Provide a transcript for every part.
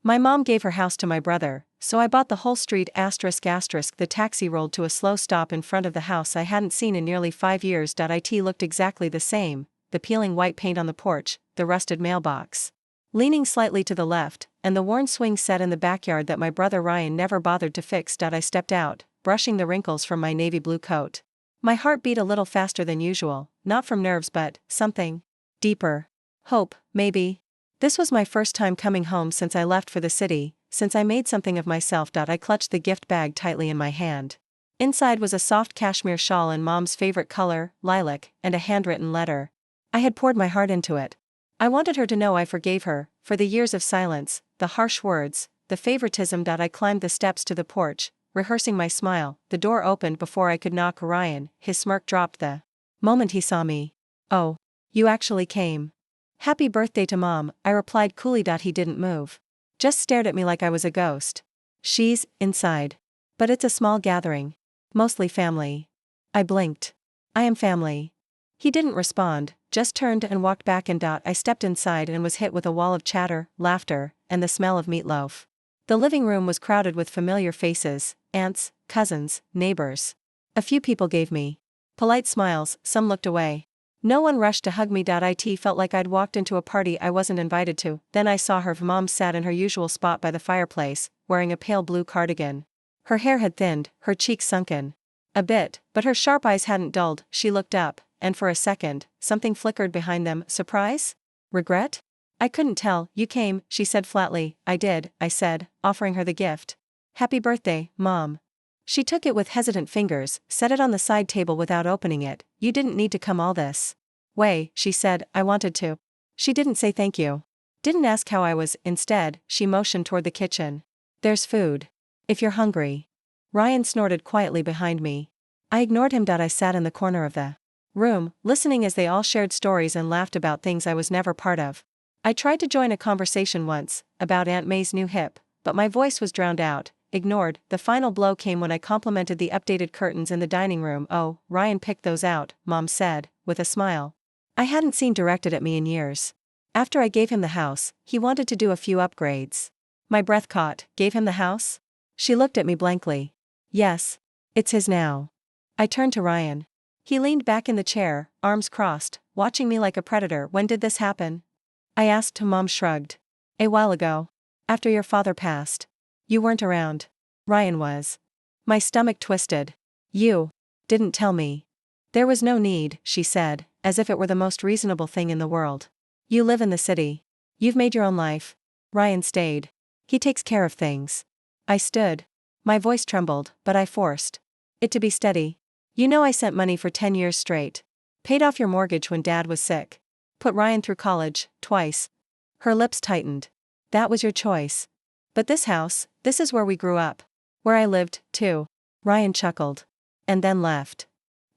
My mom gave her house to my brother, so I bought the whole street ***. The taxi rolled to a slow stop in front of the house I hadn't seen in nearly 5 years. It looked exactly the same, the peeling white paint on the porch, the rusted mailbox leaning slightly to the left, and the worn swing set in the backyard that my brother Ryan never bothered to fix. I stepped out, brushing the wrinkles from my navy blue coat. My heart beat a little faster than usual, not from nerves but something deeper. Hope, maybe. This was my first time coming home since I left for the city, since I made something of myself. I clutched the gift bag tightly in my hand. Inside was a soft cashmere shawl in Mom's favorite color, lilac, and a handwritten letter. I had poured my heart into it. I wanted her to know I forgave her, for the years of silence, the harsh words, the favoritism. I climbed the steps to the porch, rehearsing my smile. The door opened before I could knock. Ryan, his smirk dropped the moment he saw me. "Oh, you actually came. Happy birthday to Mom," I replied coolly. He didn't move. Just stared at me like I was a ghost. "She's inside. But it's a small gathering. Mostly family." I blinked. "I am family." He didn't respond, just turned and walked back in. I stepped inside and was hit with a wall of chatter, laughter, and the smell of meatloaf. The living room was crowded with familiar faces, aunts, cousins, neighbors. A few people gave me polite smiles, some looked away. No one rushed to hug me. It felt like I'd walked into a party I wasn't invited to. Then I saw her. Mom sat in her usual spot by the fireplace, wearing a pale blue cardigan. Her hair had thinned, her cheeks sunken a bit, but her sharp eyes hadn't dulled. She looked up, and for a second, something flickered behind them. Surprise? Regret? I couldn't tell. "You came," she said flatly. "I did," I said, offering her the gift. "Happy birthday, Mom." She took it with hesitant fingers, set it on the side table without opening it. "You didn't need to come all this way," she said. "I wanted to." She didn't say thank you. Didn't ask how I was. Instead, she motioned toward the kitchen. "There's food. If you're hungry." Ryan snorted quietly behind me. I ignored him. I sat in the corner of the room, listening as they all shared stories and laughed about things I was never part of. I tried to join a conversation once, about Aunt May's new hip, but my voice was drowned out, ignored. The final blow came when I complimented the updated curtains in the dining room. "Oh, Ryan picked those out," Mom said, with a smile I hadn't seen directed at me in years. After I gave him the house, he wanted to do a few upgrades. My breath caught. "Gave him the house?" She looked at me blankly. "Yes. It's his now." I turned to Ryan. He leaned back in the chair, arms crossed, watching me like a predator. "When did this happen?" I asked. Mom shrugged. "A while ago. After your father passed. You weren't around." "Ryan was." My stomach twisted. "You didn't tell me." "There was no need," she said, as if it were the most reasonable thing in the world. "You live in the city. You've made your own life." Ryan stayed. "He takes care of things." I stood. My voice trembled, but I forced it to be steady. "You know I sent money for 10 years straight. Paid off your mortgage when Dad was sick. Put Ryan through college, twice." Her lips tightened. "That was your choice. But this house, this is where we grew up. Where I lived, too." Ryan chuckled. "And then left."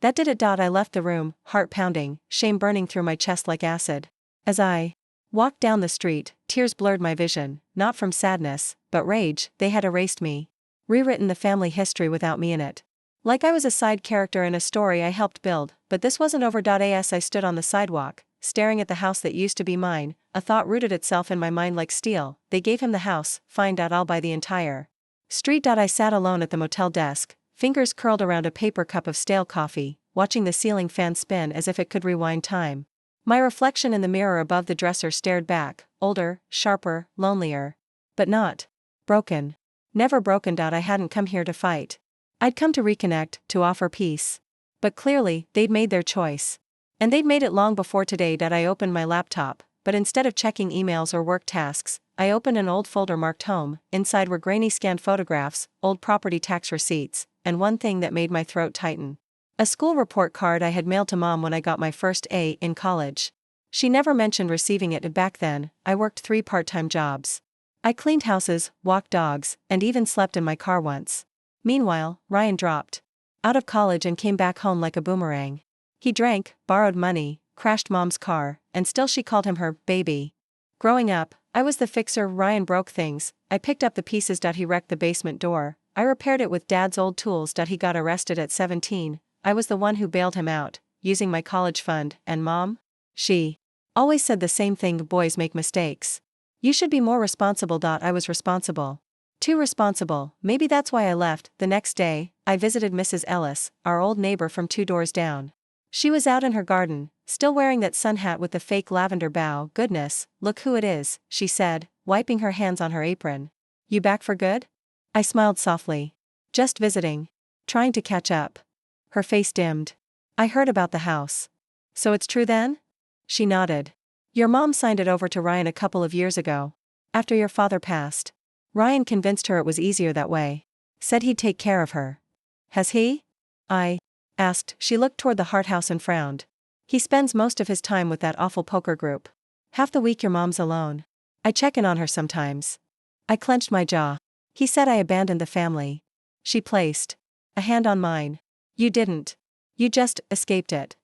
That did it. I left the room, heart pounding, shame burning through my chest like acid. As I walked down the street, tears blurred my vision, not from sadness, but rage. They had erased me. Rewritten the family history without me in it. Like I was a side character in a story I helped build. But this wasn't over. As I stood on the sidewalk, staring at the house that used to be mine, a thought rooted itself in my mind like steel. They gave him the house, fine. I'll buy the entire street. I sat alone at the motel desk, fingers curled around a paper cup of stale coffee, watching the ceiling fan spin as if it could rewind time. My reflection in the mirror above the dresser stared back, older, sharper, lonelier. But not broken. Never broken. I hadn't come here to fight. I'd come to reconnect, to offer peace. But clearly, they'd made their choice. And they'd made it long before today. I opened my laptop, but instead of checking emails or work tasks, I opened an old folder marked home. Inside were grainy scanned photographs, old property tax receipts, and one thing that made my throat tighten. A school report card I had mailed to Mom when I got my first A in college. She never mentioned receiving it. Back then, I worked 3 part-time jobs. I cleaned houses, walked dogs, and even slept in my car once. Meanwhile, Ryan dropped out of college and came back home like a boomerang. He drank, borrowed money, crashed Mom's car, and still she called him her baby. Growing up, I was the fixer. Ryan broke things. I picked up the pieces. He wrecked the basement door. I repaired it with Dad's old tools. He got arrested at 17. I was the one who bailed him out, using my college fund. And Mom? She always said the same thing: boys make mistakes. You should be more responsible. I was responsible. Too responsible, maybe that's why I left. The next day, I visited Mrs. Ellis, our old neighbor from 2 doors down. She was out in her garden, still wearing that sun hat with the fake lavender bow. Goodness, look who it is, she said, wiping her hands on her apron. You back for good? I smiled softly. Just visiting. Trying to catch up. Her face dimmed. I heard about the house. So it's true then? She nodded. Your mom signed it over to Ryan a couple of years ago. After your father passed. Ryan convinced her it was easier that way. Said he'd take care of her. Has he? I asked. She looked toward the Hart house and frowned. He spends most of his time with that awful poker group. Half the week your mom's alone. I check in on her sometimes. I clenched my jaw. He said I abandoned the family. She placed a hand on mine. You didn't. You just escaped it.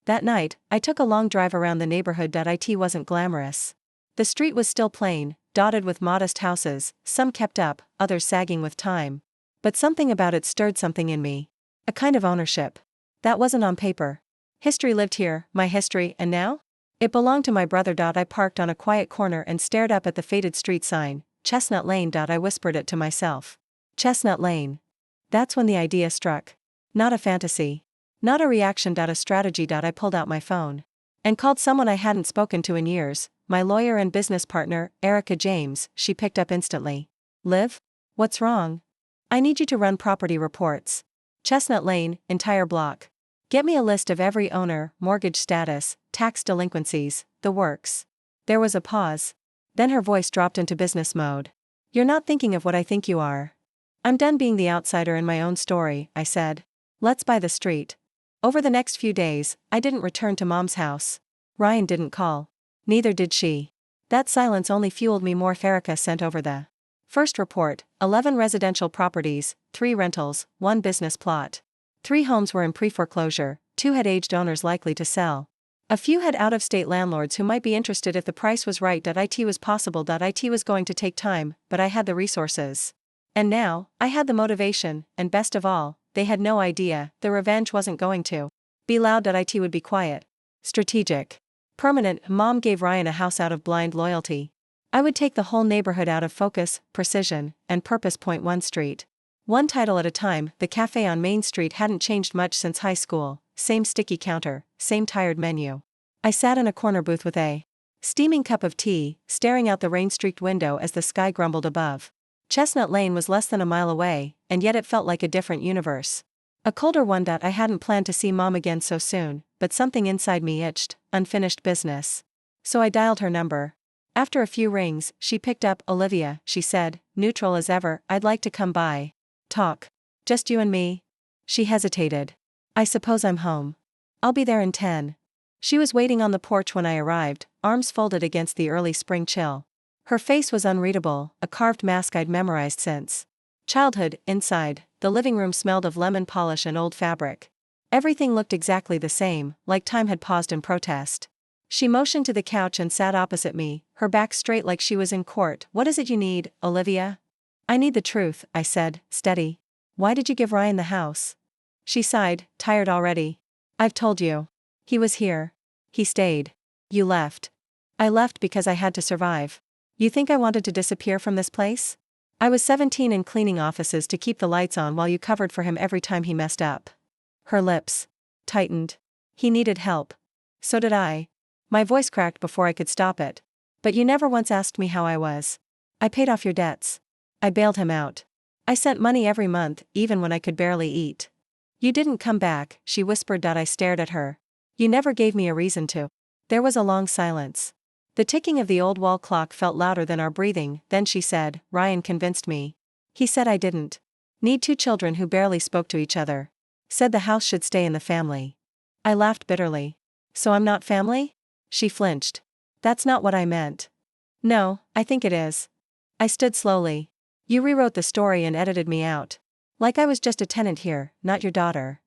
That night, I took a long drive around the neighborhood. It wasn't glamorous. The street was still plain, dotted with modest houses, some kept up, others sagging with time. But something about it stirred something in me. A kind of ownership. That wasn't on paper. History lived here, my history, and now? It belonged to my brother. I parked on a quiet corner and stared up at the faded street sign, Chestnut Lane. I whispered it to myself. Chestnut Lane. That's when the idea struck. Not a fantasy. Not a reaction. A strategy. I pulled out my phone. And called someone I hadn't spoken to in years, my lawyer and business partner, Erica James. She picked up instantly. Liv? What's wrong? I need you to run property reports. Chestnut Lane, entire block. Get me a list of every owner, mortgage status, tax delinquencies, the works. There was a pause. Then her voice dropped into business mode. You're not thinking of what I think you are. I'm done being the outsider in my own story, I said. Let's buy the street. Over the next few days, I didn't return to Mom's house. Ryan didn't call. Neither did she. That silence only fueled me more. Erica sent over the first report, 11 residential properties, 3 rentals, 1 business plot. 3 homes were in pre-foreclosure, 2 had aged owners likely to sell. A few had out-of-state landlords who might be interested if the price was right. It was possible. It was going to take time, but I had the resources. And now, I had the motivation, and best of all, they had no idea, the revenge wasn't going to be loud. It would be quiet. Strategic. Permanent. Mom gave Ryan a house out of blind loyalty. I would take the whole neighborhood out of focus, precision, and purpose. Point 1 street. One title at a time. The cafe on Main Street hadn't changed much since high school, same sticky counter, same tired menu. I sat in a corner booth with a steaming cup of tea, staring out the rain-streaked window as the sky grumbled above. Chestnut Lane was less than a mile away, and yet it felt like a different universe. A colder one. I hadn't planned to see Mom again so soon, but something inside me itched, unfinished business. So I dialed her number. After a few rings, she picked up. Olivia, she said, neutral as ever, I'd like to come by. Talk. Just you and me? She hesitated. I suppose I'm home. I'll be there in 10. She was waiting on the porch when I arrived, arms folded against the early spring chill. Her face was unreadable, a carved mask I'd memorized since childhood. Inside, the living room smelled of lemon polish and old fabric. Everything looked exactly the same, like time had paused in protest. She motioned to the couch and sat opposite me, her back straight like she was in court. What is it you need, Olivia? I need the truth, I said, steady. Why did you give Ryan the house? She sighed, tired already. I've told you. He was here. He stayed. You left. I left because I had to survive. You think I wanted to disappear from this place? I was 17 and cleaning offices to keep the lights on while you covered for him every time he messed up. Her lips tightened. He needed help. So did I. My voice cracked before I could stop it. But you never once asked me how I was. I paid off your debts. I bailed him out. I sent money every month, even when I could barely eat. You didn't come back, she whispered. I stared at her. You never gave me a reason to. There was a long silence. The ticking of the old wall clock felt louder than our breathing. Then she said, Ryan convinced me. He said I didn't need 2 children who barely spoke to each other. Said the house should stay in the family. I laughed bitterly. So I'm not family? She flinched. That's not what I meant. No, I think it is. I stood slowly. You rewrote the story and edited me out. Like I was just a tenant here, not your daughter.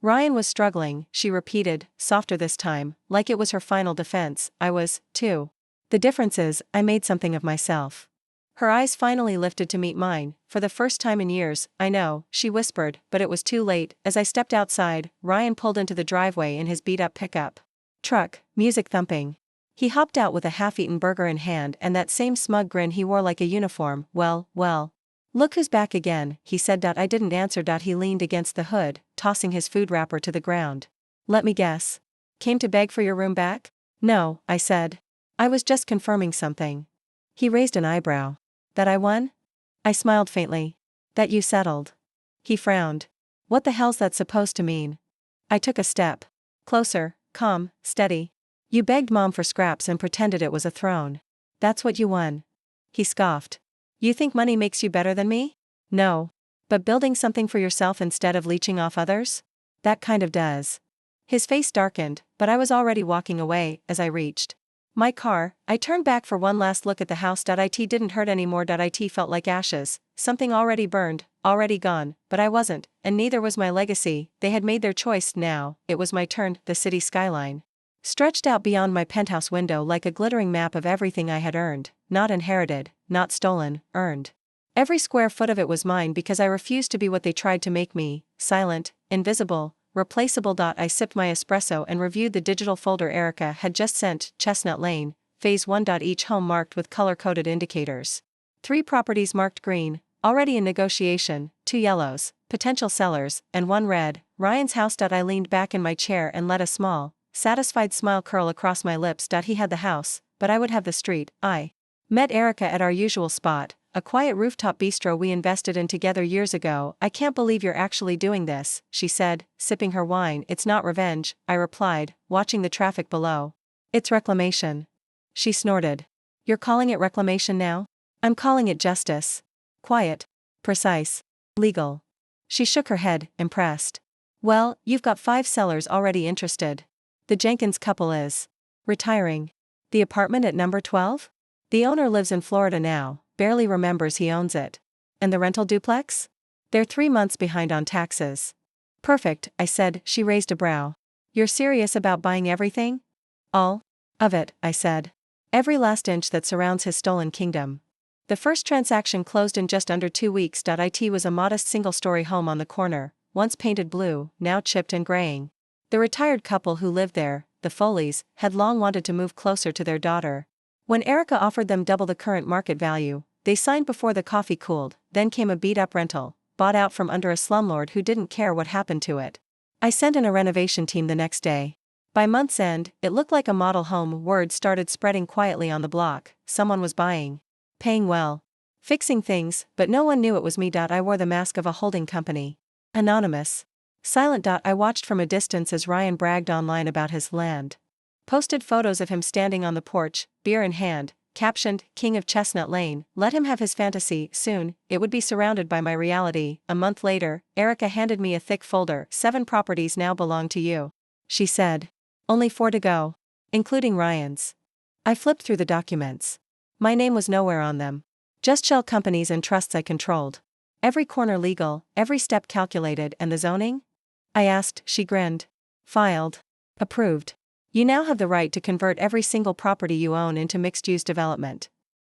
Ryan was struggling, she repeated, softer this time, like it was her final defense. I was, too. The difference is, I made something of myself. Her eyes finally lifted to meet mine, for the first time in years. I know, she whispered, but it was too late. As I stepped outside, Ryan pulled into the driveway in his beat-up pickup truck, music thumping. He hopped out with a half-eaten burger in hand and that same smug grin he wore like a uniform. Well. Look who's back again, he said. I didn't answer. He leaned against the hood, tossing his food wrapper to the ground. Let me guess. Came to beg for your room back? No, I said. I was just confirming something. He raised an eyebrow. That I won? I smiled faintly. That you settled. He frowned. What the hell's that supposed to mean? I took a step. Closer, calm, steady. You begged Mom for scraps and pretended it was a throne. That's what you won. He scoffed. You think money makes you better than me? No. But building something for yourself instead of leeching off others? That kind of does. His face darkened, but I was already walking away. As I reached my car, I turned back for one last look at the house. It didn't hurt anymore. It felt like ashes, something already burned, already gone, but I wasn't, and neither was my legacy. They had made their choice. Now it was my turn. The city skyline stretched out beyond my penthouse window like a glittering map of everything I had earned, not inherited, not stolen, earned. Every square foot of it was mine because I refused to be what they tried to make me, silent, invisible, replaceable. I sipped my espresso and reviewed the digital folder Erica had just sent. Chestnut Lane, Phase 1. Each home marked with color-coded indicators. 3 properties marked green, already in negotiation, 2 yellows, potential sellers, and 1 red, Ryan's house. I leaned back in my chair and let a small, satisfied smile curl across my lips. He had the house, but I would have the street. I met Erica at our usual spot, a quiet rooftop bistro we invested in together years ago. I can't believe you're actually doing this, she said, sipping her wine. It's not revenge, I replied, watching the traffic below. It's reclamation. She snorted. You're calling it reclamation now? I'm calling it justice. Quiet. Precise. Legal. She shook her head, impressed. Well, you've got 5 sellers already interested. The Jenkins couple is retiring. The apartment at number 12? The owner lives in Florida now, barely remembers he owns it. And the rental duplex? They're 3 months behind on taxes. Perfect, I said. She raised a brow. You're serious about buying everything? All of it, I said. Every last inch that surrounds his stolen kingdom. The first transaction closed in just under 2 weeks. It was a modest single-story home on the corner, once painted blue, now chipped and graying. The retired couple who lived there, the Foleys, had long wanted to move closer to their daughter. When Erica offered them double the current market value, they signed before the coffee cooled. Then came a beat-up rental, bought out from under a slumlord who didn't care what happened to it. I sent in a renovation team the next day. By month's end, it looked like a model home. Word started spreading quietly on the block. Someone was buying. Paying well. Fixing things, but no one knew it was me. I wore the mask of a holding company. Anonymous. Silent. I watched from a distance as Ryan bragged online about his land. Posted photos of him standing on the porch, beer in hand, captioned, King of Chestnut Lane. Let him have his fantasy. Soon, it would be surrounded by my reality. A month later, Erica handed me a thick folder. 7 properties now belong to you. She said. Only 4 to go. Including Ryan's. I flipped through the documents. My name was nowhere on them. Just shell companies and trusts I controlled. Every corner legal, every step calculated. And the zoning? I asked. She grinned. Filed. Approved. You now have the right to convert every single property you own into mixed-use development.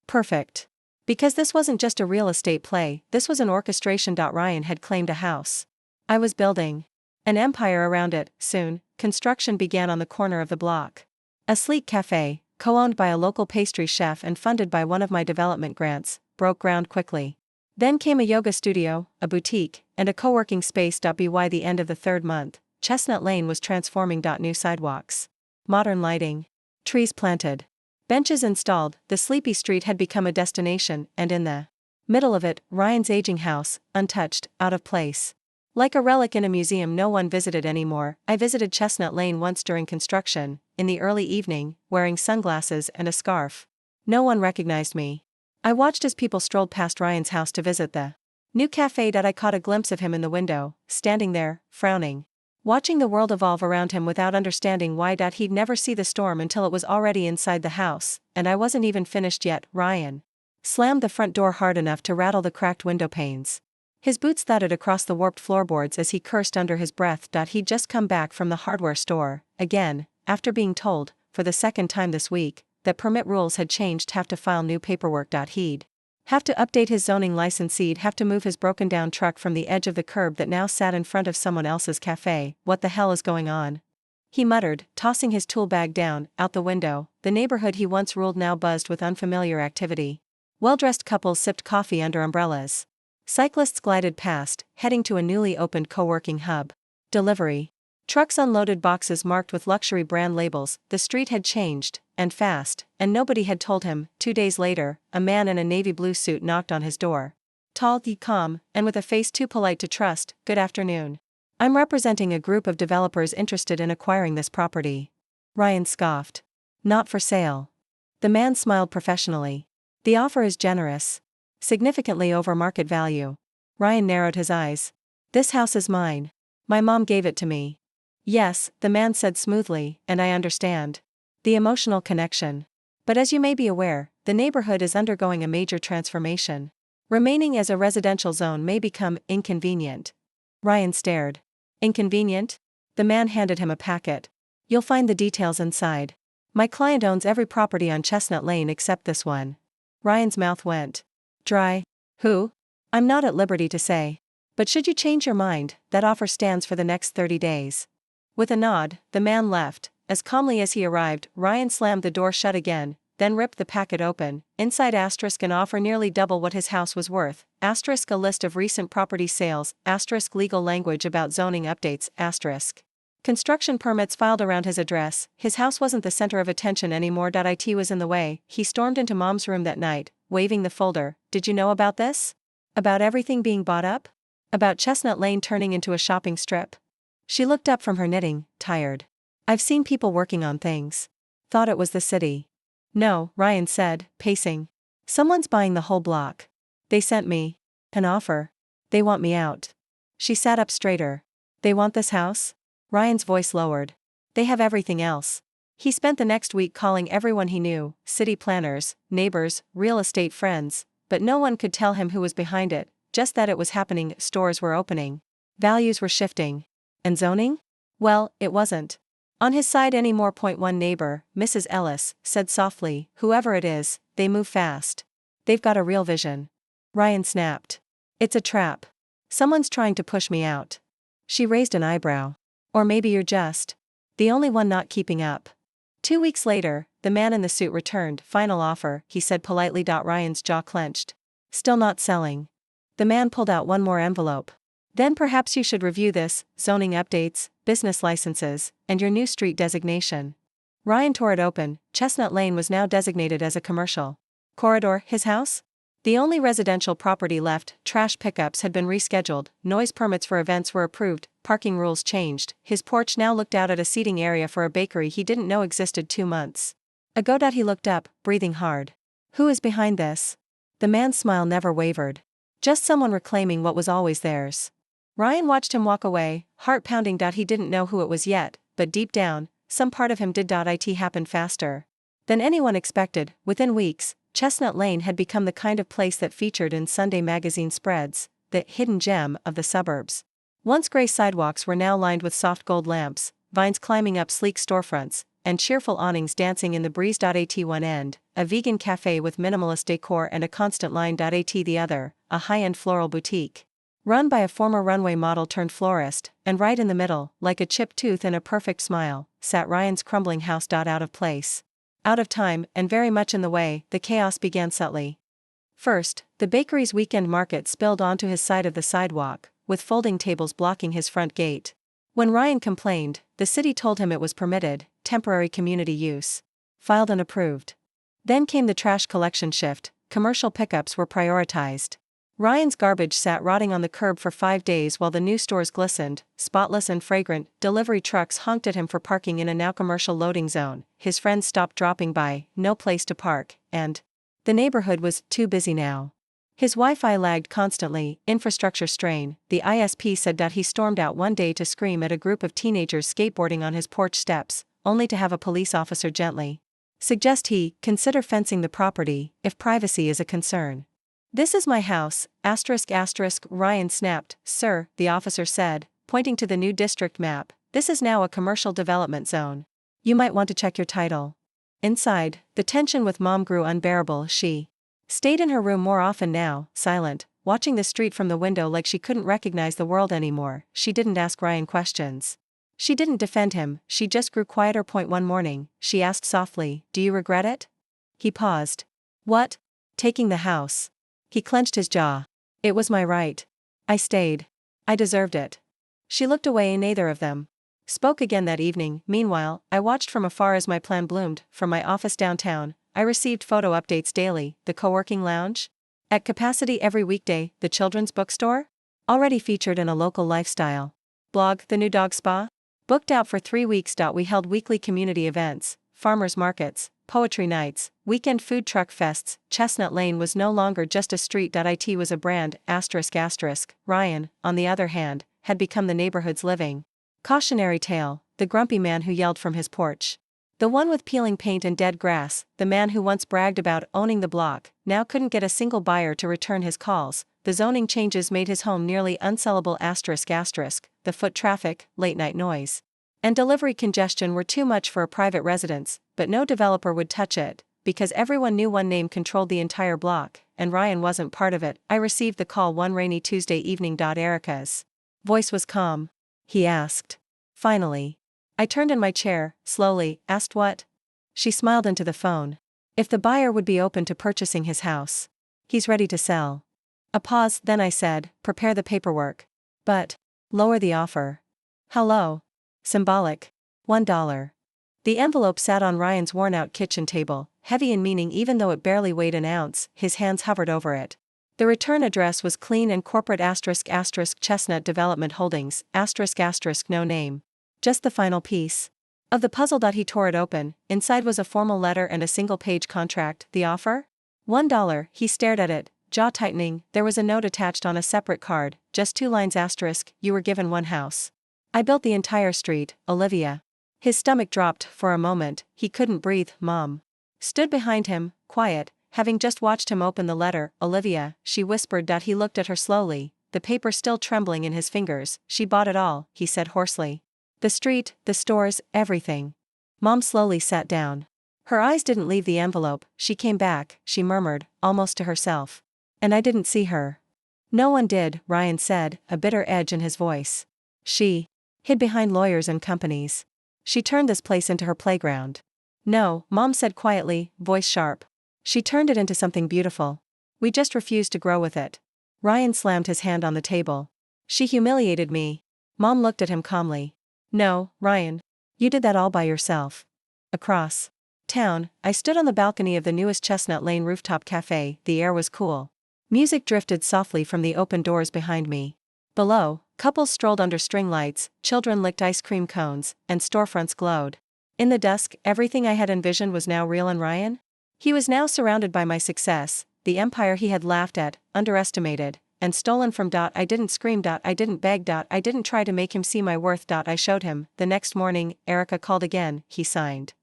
Perfect. Because this wasn't just a real estate play, this was an orchestration. Ryan had claimed a house. I was building an empire around it. Soon, construction began on the corner of the block. A sleek cafe, co-owned by a local pastry chef and funded by one of my development grants, broke ground quickly. Then came a yoga studio, a boutique, and a co-working space. By the end of the 3rd month, Chestnut Lane was transforming. New sidewalks. Modern lighting. Trees planted. Benches installed. The sleepy street had become a destination, and in the middle of it, Ryan's aging house, untouched, out of place. Like a relic in a museum no one visited anymore. I visited Chestnut Lane once during construction, in the early evening, wearing sunglasses and a scarf. No one recognized me. I watched as people strolled past Ryan's house to visit the new cafe. I caught a glimpse of him in the window, standing there, frowning. Watching the world evolve around him without understanding why. He'd never see the storm until it was already inside the house, and I wasn't even finished yet. Ryan slammed the front door hard enough to rattle the cracked window panes. His boots thudded across the warped floorboards as he cursed under his breath. He'd just come back from the hardware store, again, after being told, for the 2nd time this week, that permit rules had changed. Have to file new paperwork. He'd have to update his zoning license. He'd have to move his broken down truck from the edge of the curb that now sat in front of someone else's cafe. What the hell is going on? he muttered, tossing his tool bag down, out the window. The neighborhood he once ruled now buzzed with unfamiliar activity. Well-dressed couples sipped coffee under umbrellas. Cyclists glided past, heading to a newly opened co-working hub. Delivery. Trucks unloaded boxes marked with luxury brand labels. The street had changed, and fast, and nobody had told him. 2 days later, a man in a navy blue suit knocked on his door. Tall, calm, and with a face too polite to trust. "Good afternoon. I'm representing a group of developers interested in acquiring this property." Ryan scoffed. "Not for sale." The man smiled professionally. "The offer is generous. Significantly over market value." Ryan narrowed his eyes. "This house is mine. My mom gave it to me." "Yes," the man said smoothly, "and I understand. The emotional connection. But as you may be aware, the neighborhood is undergoing a major transformation. Remaining as a residential zone may become inconvenient." Ryan stared. "Inconvenient?" The man handed him a packet. "You'll find the details inside. My client owns every property on Chestnut Lane except this one." Ryan's mouth went dry. "Who?" "I'm not at liberty to say. But should you change your mind, that offer stands for the next 30 days. With a nod, the man left. As calmly as he arrived, Ryan slammed the door shut again, then ripped the packet open. Inside * an offer nearly double what his house was worth, * a list of recent property sales, * legal language about zoning updates, * construction permits filed around his address. His house wasn't the center of attention anymore. It was in the way. He stormed into Mom's room that night, waving the folder. "Did you know about this? About everything being bought up? About Chestnut Lane turning into a shopping strip?" She looked up from her knitting, tired. "I've seen people working on things. Thought it was the city." "No," Ryan said, pacing. "Someone's buying the whole block. They sent me an offer. They want me out." She sat up straighter. "They want this house?" Ryan's voice lowered. "They have everything else." He spent the next week calling everyone he knew, city planners, neighbors, real estate friends, but no one could tell him who was behind it, just that it was happening. Stores were opening. Values were shifting. And zoning? Well, it wasn't on his side anymore. One neighbor, Mrs. Ellis, said softly, "Whoever it is, they move fast. They've got a real vision." Ryan snapped. "It's a trap. Someone's trying to push me out." She raised an eyebrow. "Or maybe you're just the only one not keeping up." 2 weeks later, the man in the suit returned. "Final offer," he said politely. Ryan's jaw clenched. "Still not selling." The man pulled out one more envelope. "Then perhaps you should review this: zoning updates, business licenses, and your new street designation." Ryan tore it open. Chestnut Lane was now designated as a commercial corridor. His house? The only residential property left. Trash pickups had been rescheduled, noise permits for events were approved, parking rules changed. His porch now looked out at a seating area for a bakery he didn't know existed 2 months ago. He looked up, breathing hard. "Who is behind this?" The man's smile never wavered. "Just someone reclaiming what was always theirs." Ryan watched him walk away, heart pounding. He didn't know who it was yet, but deep down, some part of him did. It happened faster than anyone expected. Within weeks, Chestnut Lane had become the kind of place that featured in Sunday magazine spreads, the hidden gem of the suburbs. Once gray sidewalks were now lined with soft gold lamps, vines climbing up sleek storefronts, and cheerful awnings dancing in the breeze. At one end, a vegan cafe with minimalist decor and a constant line. At the other, a high-end floral boutique run by a former runway model turned florist, and right in the middle, like a chipped tooth in a perfect smile, sat Ryan's crumbling house. Out of place, out of time, and very much in the way. The chaos began subtly. First, the bakery's weekend market spilled onto his side of the sidewalk, with folding tables blocking his front gate. When Ryan complained, the city told him it was permitted, temporary community use. Filed and approved. Then came the trash collection shift. Commercial pickups were prioritized. Ryan's garbage sat rotting on the curb for 5 days while the new stores glistened, spotless and fragrant. Delivery trucks honked at him for parking in a now commercial loading zone. His friends stopped dropping by, no place to park, and the neighborhood was too busy now. His Wi-Fi lagged constantly, infrastructure strain. The ISP said that he stormed out one day to scream at a group of teenagers skateboarding on his porch steps, only to have a police officer gently suggest he consider fencing the property if privacy is a concern. "This is my house, ****. Ryan snapped. "Sir," the officer said, pointing to the new district map, "this is now a commercial development zone. You might want to check your title." Inside, the tension with Mom grew unbearable. She stayed in her room more often now, silent, watching the street from the window like she couldn't recognize the world anymore. She didn't ask Ryan questions. She didn't defend him, she just grew quieter. One morning, she asked softly, "Do you regret it?" He paused. "What? Taking the house?" He clenched his jaw. "It was my right. I stayed. I deserved it." She looked away and neither of them spoke again that evening. Meanwhile, I watched from afar as my plan bloomed. From my office downtown, I received photo updates daily. The co-working lounge at capacity every weekday, the children's bookstore already featured in a local lifestyle blog, the new dog spa booked out for 3 weeks. We held weekly community events, farmers markets, poetry nights, weekend food truck fests. Chestnut Lane was no longer just a street. It was a brand. Ryan, on the other hand, had become the neighborhood's living cautionary tale, the grumpy man who yelled from his porch. The one with peeling paint and dead grass, the man who once bragged about owning the block, now couldn't get a single buyer to return his calls. The zoning changes made his home nearly unsellable. The foot traffic, late-night noise, and delivery congestion were too much for a private residence, but no developer would touch it, because everyone knew one name controlled the entire block, and Ryan wasn't part of it. I received the call one rainy Tuesday evening. Erica's voice was calm. He asked. Finally. I turned in my chair, slowly, asked what? She smiled into the phone. If the buyer would be open to purchasing his house. He's ready to sell. A pause, then I said, prepare the paperwork. But lower the offer. How low? Symbolic. $1. The envelope sat on Ryan's worn-out kitchen table, heavy in meaning even though it barely weighed an ounce. His hands hovered over it. The return address was clean and corporate. Chestnut Development Holdings, no name. Just the final piece of the puzzle. He tore it open. Inside was a formal letter and a single-page contract. The offer? $1. He stared at it, jaw tightening. There was a note attached on a separate card, just 2 lines. You were given one house. I built the entire street, Olivia. His stomach dropped. For a moment, he couldn't breathe. Mom stood behind him, quiet, having just watched him open the letter. Olivia, she whispered. He looked at her slowly, the paper still trembling in his fingers. She bought it all, he said hoarsely. The street, the stores, everything. Mom slowly sat down. Her eyes didn't leave the envelope. She came back, she murmured, almost to herself. And I didn't see her. No one did, Ryan said, a bitter edge in his voice. She hid behind lawyers and companies. She turned this place into her playground. No, Mom said quietly, voice sharp. She turned it into something beautiful. We just refused to grow with it. Ryan slammed his hand on the table. She humiliated me. Mom looked at him calmly. No, Ryan. You did that all by yourself. Across town, I stood on the balcony of the newest Chestnut Lane rooftop cafe. The air was cool. Music drifted softly from the open doors behind me. Below, couples strolled under string lights, children licked ice cream cones, and storefronts glowed. In the dusk, everything I had envisioned was now real. And Ryan? He was now surrounded by my success, the empire he had laughed at, underestimated, and stolen from. I didn't scream. I didn't beg. I didn't try to make him see my worth. I showed him. The next morning, Erica called again. He signed.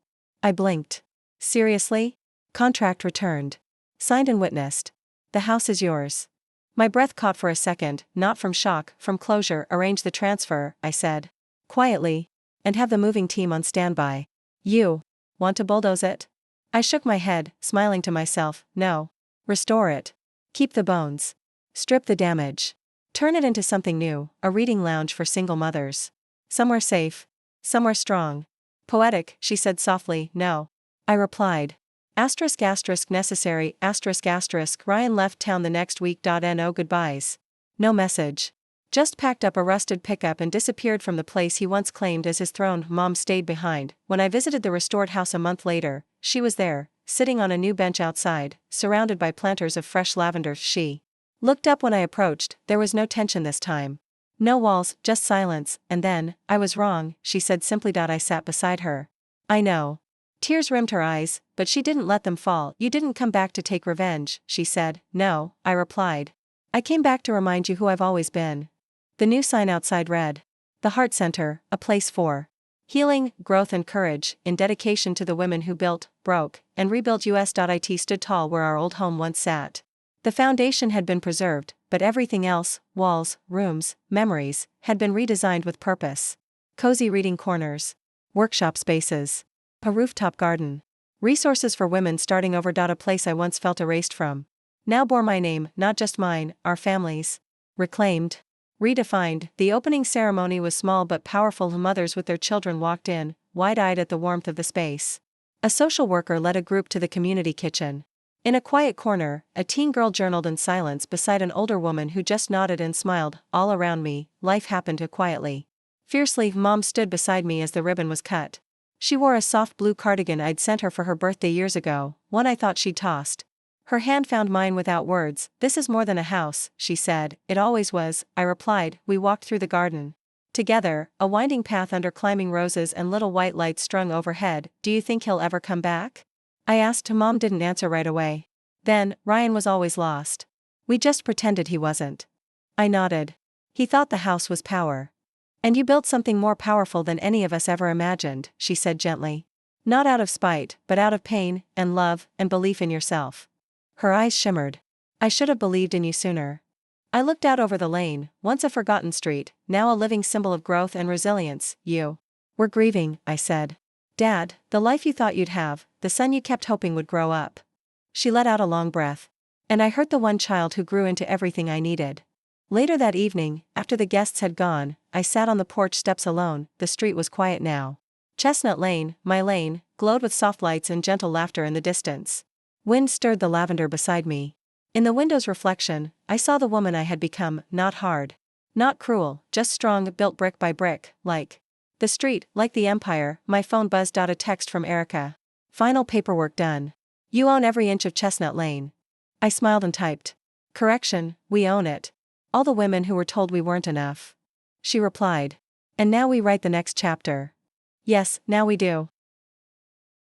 I blinked. Seriously? Contract returned. Signed and witnessed. The house is yours. My breath caught for a second, not from shock, from closure. Arrange the transfer, I said. Quietly. And have the moving team on standby. You want to bulldoze it? I shook my head, smiling to myself. No. Restore it. Keep the bones. Strip the damage. Turn it into something new, a reading lounge for single mothers. Somewhere safe. Somewhere strong. Poetic, she said softly. No. I replied. Necessary. Ryan left town the next week. No goodbyes. No message. Just packed up a rusted pickup and disappeared from the place he once claimed as his throne. Mom stayed behind. When I visited the restored house a month later, she was there, sitting on a new bench outside, surrounded by planters of fresh lavender. She looked up when I approached. There was no tension this time. No walls, just silence. And then, I was wrong, she said simply. I sat beside her. I know. Tears rimmed her eyes, but she didn't let them fall. You didn't come back to take revenge, she said. No, I replied. I came back to remind you who I've always been. The new sign outside read. The Heart Center, a place for healing, growth and courage, in dedication to the women who built, broke, and rebuilt us. It stood tall where our old home once sat. The foundation had been preserved, but everything else, walls, rooms, memories, had been redesigned with purpose. Cozy reading corners. Workshop spaces. A rooftop garden. Resources for women starting over. A place I once felt erased from. Now bore my name, not just mine, our family's. Reclaimed. Redefined, the opening ceremony was small but powerful. Mothers with their children walked in, wide-eyed at the warmth of the space. A social worker led a group to the community kitchen. In a quiet corner, a teen girl journaled in silence beside an older woman who just nodded and smiled. All around me, life happened quietly. Fiercely, Mom stood beside me as the ribbon was cut. She wore a soft blue cardigan I'd sent her for her birthday years ago, one I thought she'd tossed. Her hand found mine without words. "This is more than a house," she said. "It always was," I replied. We walked through the garden together, a winding path under climbing roses and little white lights strung overhead. "Do you think he'll ever come back?" I asked. Mom didn't answer right away. "Then, Ryan was always lost. We just pretended he wasn't." I nodded. "He thought the house was power. And you built something more powerful than any of us ever imagined," she said gently. "Not out of spite, but out of pain, and love, and belief in yourself." Her eyes shimmered. "I should have believed in you sooner." I looked out over the lane, once a forgotten street, now a living symbol of growth and resilience. "You were grieving," I said. "Dad, the life you thought you'd have, the son you kept hoping would grow up." She let out a long breath. "And I hurt the one child who grew into everything I needed." Later that evening, after the guests had gone, I sat on the porch steps alone. The street was quiet now. Chestnut Lane, my lane, glowed with soft lights and gentle laughter in the distance. Wind stirred the lavender beside me. In the window's reflection, I saw the woman I had become, not hard, not cruel, just strong, built brick by brick, like the street, like the empire. My phone buzzed out a text from Erica. "Final paperwork done. You own every inch of Chestnut Lane." I smiled and typed, "Correction, we own it. All the women who were told we weren't enough." She replied, "And now we write the next chapter." "Yes, now we do."